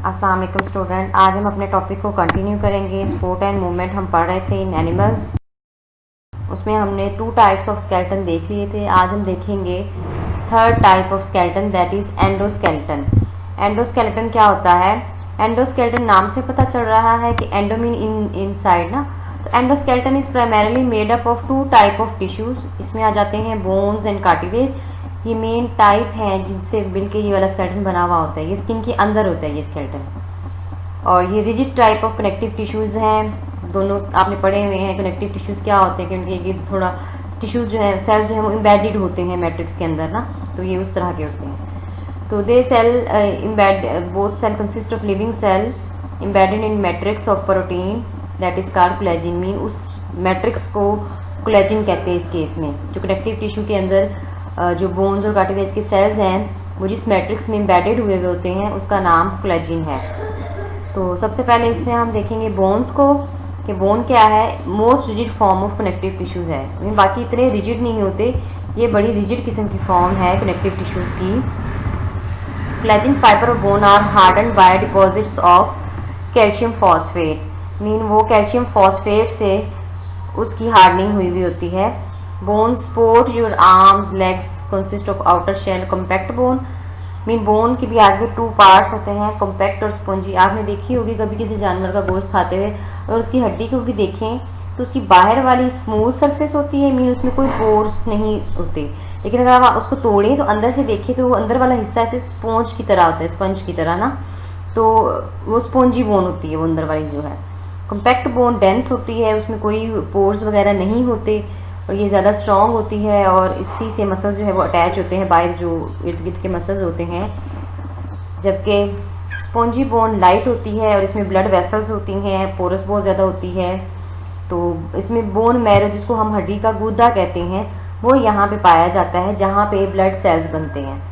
अस्सलाम वालेकुम स्टूडेंट, आज हम अपने टॉपिक को कंटिन्यू करेंगे। स्पोर्ट एंड मूवमेंट हम पढ़ रहे थे इन एनिमल्स। उसमें हमने 2 टाइप्स ऑफ स्केलेटन देख लिए थे। आज हम देखेंगे third type of skeleton, that is endoskeleton. Endoskeleton क्या होता है? एंडोस्केलेटन नाम से पता चल रहा है कि एंडो मीन इनसाइड ना। तो endoskeleton is primarily made up of 2 type of tissues. इसमें आ जाते हैं बोन्स एंड कार्टिलेज। ये मेन टाइप है जिनसे मिलके ये वाला स्केलेटन बना हुआ होता है। ये स्किन के अंदर होता है ये स्केलेटन। और ये rigid type of connective tissues हैं। दोनों आपने पढ़े हुए हैं कनेक्टिव टिश्यूज क्या होते हैं, क्योंकि ये थोड़ा टिश्यूज जो है, सेल्स जो है वो एम्बेडेड होते हैं मैट्रिक्स के अंदर ना, तो ये उस तरह के होते हैं। तो the cell both cell consist of living cell embedded in matrix of protein that is called collagen. Mean उस मैट्रिक्स को कोलेजिन कहते हैं इस केस में। जो कनेक्टिव टिश्यू के अंदर जो बोन्स और कार्टिलेज के सेल्स हैं वो जिस मैट्रिक्स में एम्बेडेड हुए होते हैं उसका नाम कोलेजिन है। तो सबसे पहले इसमें हम देखेंगे बोन्स को कि बोन क्या है। Most rigid form of connective tissues है। बाकी इतने रिजिड नहीं होते, ये बड़ी रिजिड किस्म की फॉर्म है कनेक्टिव टिश्यूज की। Collagen fibre of bone are hardened by deposits of calcium phosphate. Mean वो कैल्शियम फॉस्फेट से उसकी हार्डनिंग हुई होती है। Bones support your arms legs consist of outer shell compact bone. Mean bone के भी आगे 2 पार्ट्स होते हैं, कॉम्पैक्ट और स्पॉन्जी। आपने देखी होगी कभी किसी जानवर का गोश्त खाते हुए, और उसकी हड्डी को भी देखें तो उसकी बाहर वाली स्मूथ सरफेस होती है, मीन उसमें कोई पोर्स नहीं होते। लेकिन अगर आप उसको तोड़ें तो अंदर से देखें तो वो अंदर वाला हिस्सा ऐसे स्पॉन्ज की तरह होता है, स्पंज की तरह ना। तो वो स्पॉन्जी बोन होती है वो अंदर वाली जो है। कॉम्पैक्ट बोन डेंस होती है, उसमें कोई पोर्स वगैरह नहीं होते और ये ज़्यादा स्ट्रॉन्ग होती है, और इसी से मसल्स जो है वो अटैच होते हैं, बाहर जो इर्द गिर्द के मसल्स होते हैं। जबकि स्पॉन्जी बोन लाइट होती है और इसमें ब्लड वेसल्स होती हैं, पोरस बहुत ज़्यादा होती है। तो इसमें बोन मैरो, जिसको हम हड्डी का गूदा कहते हैं, वो यहाँ पे पाया जाता है जहाँ पे ब्लड सेल्स बनते हैं।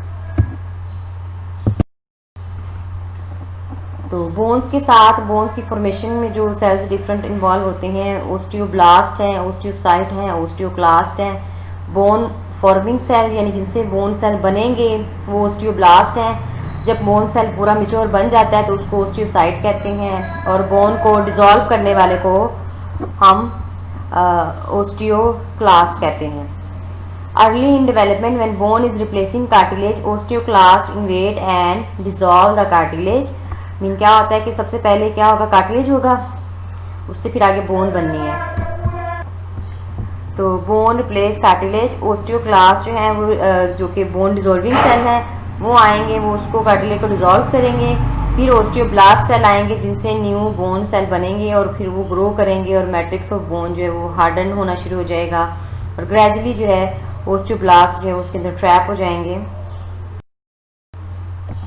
तो बोन्स के साथ बोन्स की फॉर्मेशन में जो सेल्स डिफरेंट इन्वॉल्व होते हैं, ओस्टियोब्लास्ट हैं, ओस्टियोसाइट हैं, ओस्टियोक्लास्ट हैं। बोन फॉर्मिंग सेल यानी जिनसे बोन सेल बनेंगे वो ओस्टियोब्लास्ट हैं। जब बोन सेल पूरा मिच्योर बन जाता है तो उसको ओस्टियोसाइट कहते हैं, और बोन को डिसॉल्व करने वाले को हम ओस्टियोक्लास्ट कहते हैं। Early in development when bone is replacing cartilage, osteoclast invade and dissolve the cartilage. Mean क्या होता है कि सबसे पहले क्या होगा, कार्टिलेज होगा, उससे फिर आगे बोन बननी है। तो बोन रिप्लेस कार्टिलेज, ओस्टियोक्लास्ट जो है वो जो कि बोन डिसॉल्विंग सेल है वो आएंगे, वो उसको कार्टिलेज को डिसॉल्व करेंगे। फिर ओस्टियोब्लास्ट सेल आएंगे जिनसे न्यू बोन सेल बनेंगे और फिर वो ग्रो करेंगे और मैट्रिक्स ऑफ बोन जो है वो हार्डन होना शुरू हो जाएगा, और ग्रेजुअली जो है ओस्टियोब्लास्ट जो है उसके अंदर ट्रैप हो जाएंगे।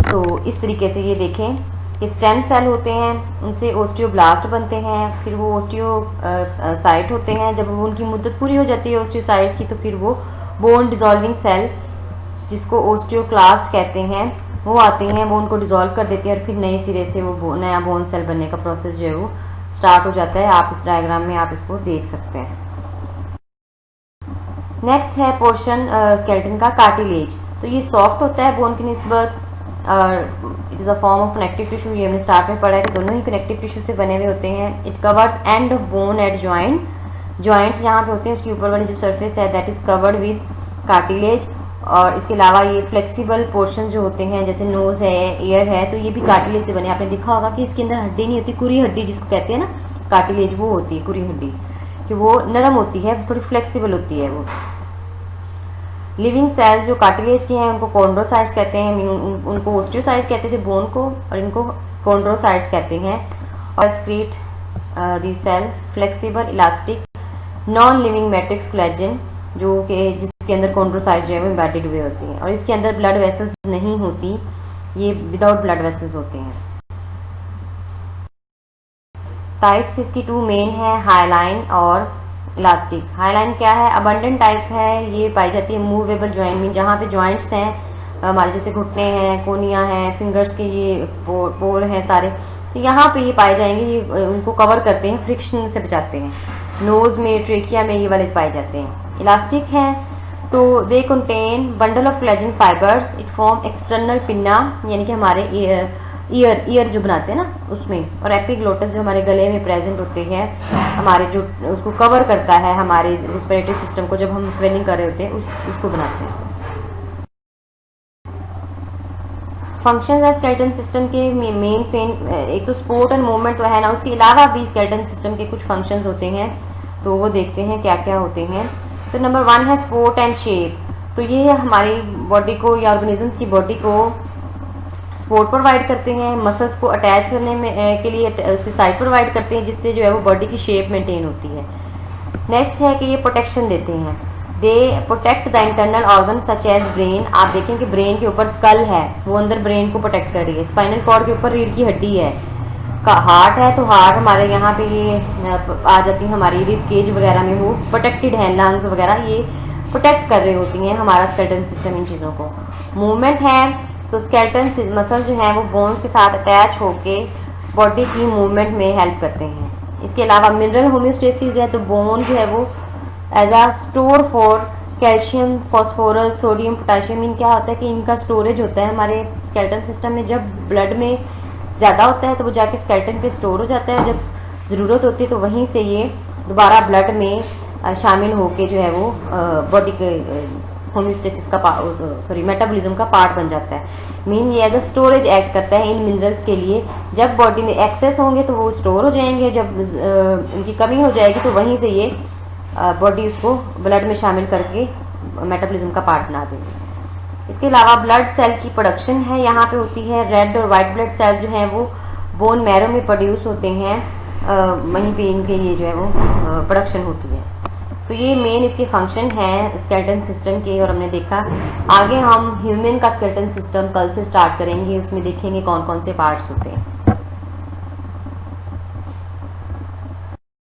तो इस तरीके से ये देखें कि स्टेम सेल होते हैं, उनसे ओस्टियोब्लास्ट बनते हैं, फिर वो ओस्टियोसाइट होते हैं। जब उनकी मुद्दत पूरी हो जाती है ओस्टियोसाइट्स की तो फिर वो बोन डिसॉल्विंग सेल जिसको ओस्टियोक्लास्ट कहते हैं वो आते हैं, वो उनको डिसॉल्व कर देते हैं और फिर नए सिरे से वो नया बोन सेल बनने का प्रोसेस जो है वो स्टार्ट हो जाता है। आप इस डायग्राम में आप इसको देख सकते हैं। नेक्स्ट है पोर्शन स्केलेटन का कार्टिलेज। तो ये सॉफ्ट होता है बोन की निस्बत, it is a form of connective tissue. ये हमने स्टार्ट में पढ़ा है कि दोनों ही कनेक्टिव टिश्यू से बने हुए होते हैं। It covers end of bone eight joint. Joints जहाँ पे होते हैं उसकी ऊपर वाली जो सरफेस है that is covered with cartilage. और इसके अलावा ये फ्लेक्सिबल पोर्शन जो होते हैं जैसे नोज है, ईयर है, तो ये भी कार्टिलेज से बने। आपने देखा होगा कि इसके अंदर हड्डी नहीं होती, कुरी हड्डी जिसको कहते हैं ना, कार्टिलेज वो होती है कुरी हड्डी, कि वो नरम होती है, थोड़ी फ्लेक्सिबल होती है वो। लिविंग सेल्स जो कार्टिलेज के हैं उनको कॉन्ड्रोसाइट्स कहते हैं। उनको ओस्टियोसाइट्स कहते थे बोन को, और इनको कॉन्ड्रोसाइट्स कहते हैं। और excrete the cell flexible elastic non living matrix collagen, जो कि जिसके अंदर कॉन्ड्रोसाइट्स जो है वो एम्बेडेड हुए होती हैं, और इसके अंदर ब्लड वेसल्स नहीं होती, ये विदाउट ब्लड वेसल्स होते हैं। टाइप्स इसकी 2 मेन है, हाईलाइन और इलास्टिक। हाईलाइन क्या है? अबंडेंट टाइप है, ये पाई जाती है मूवेबल जॉइंट में, जहाँ पे जॉइंट्स हैं हमारे जैसे घुटने हैं, कोनियाँ हैं, फिंगर्स के ये पोर हैं सारे, तो यहाँ पे ये पाए जाएंगे। ये उनको कवर करते हैं, फ्रिक्शन से बचाते हैं। नोज में, ट्रेकिया में ये वाले पाए जाते हैं। इलास्टिक हैं तो they contain bundle of collagen fibres, it form external pinna, यानी कि हमारे ईयर जो बनाते हैं ना उसमें, और एपिग्लोटिस जो हमारे गले में प्रेजेंट होते हैं, हमारे जो उसको कवर करता है हमारे रिस्पिरेटरी सिस्टम को, जब हम स्वेलिंग कर रहे होते हैं उसको बनाते हैं। फंक्शंस है स्केलेटन सिस्टम के मेन एक तो सपोर्ट एंड मूवमेंट तो है ना, उसके अलावा भी स्केलेटन सिस्टम के कुछ फंक्शंस होते हैं, तो वो देखते हैं क्या क्या होते हैं। तो नंबर 1 है सपोर्ट एंड शेप। तो ये है हमारी बॉडी को या ऑर्गेनिजम्स की बॉडी को सपोर्ट प्रोवाइड करते हैं, मसल्स को अटैच करने में के लिए उसकी साइड प्रोवाइड करते हैं, जिससे जो है वो बॉडी की शेप मेंटेन होती है। नेक्स्ट है कि ये प्रोटेक्शन देते हैं, they protect the internal organ such as brain. आप देखें कि ब्रेन के ऊपर स्कल है, वो अंदर ब्रेन को प्रोटेक्ट कर रही है। स्पाइनल कॉर्ड के ऊपर रीढ़ की हड्डी है। का हार्ट है तो हार्ट हमारे यहाँ पे ये आ जाती है हमारी रिब केज वगैरह में, वो प्रोटेक्टेड है। लंग्स वगैरह ये प्रोटेक्ट कर रही होती हैं हमारा स्केलेटन सिस्टम इन चीज़ों को। मूवमेंट है तो स्केलेटन मसल जो है वो बोन्स के साथ अटैच होके बॉडी की मूवमेंट में हेल्प करते हैं। इसके अलावा मिनरल होम्योस्टेसिस है, तो बोन जो है वो as a store for calcium, phosphorus, sodium, potassium. इन क्या होता है कि इनका स्टोरेज होता है हमारे स्केलेटन सिस्टम में। जब ब्लड में ज़्यादा होता है तो वो जाके स्केलेटन पे स्टोर हो जाता है, जब ज़रूरत होती है तो वहीं से ये दोबारा ब्लड में शामिल होके जो है वो बॉडी के होम्योस्टेसिस का मेटाबॉलिज्म का पार्ट बन जाता है। मीन ये एज अ स्टोरेज एक्ट करता है इन मिनरल्स के लिए। जब बॉडी में एक्सेस होंगे तो वो स्टोर हो जाएंगे, जब इनकी कमी हो जाएगी तो वहीं से ये बॉडी उसको ब्लड में शामिल करके मेटाबॉलिज्म का पार्ट बना देंगे। इसके अलावा ब्लड सेल की प्रोडक्शन है यहाँ पे होती है। रेड और वाइट ब्लड सेल्स जो हैं वो बोन मैरो में प्रोड्यूस होते हैं, वहीं पे इनके ये जो है वो प्रोडक्शन होती है। तो ये मेन इसके फंक्शन हैं स्केलेटन सिस्टम के, और हमने देखा। आगे हम ह्यूमन का स्केलेटन सिस्टम कल से स्टार्ट करेंगे, उसमें देखेंगे कौन कौन से पार्ट्स होते हैं।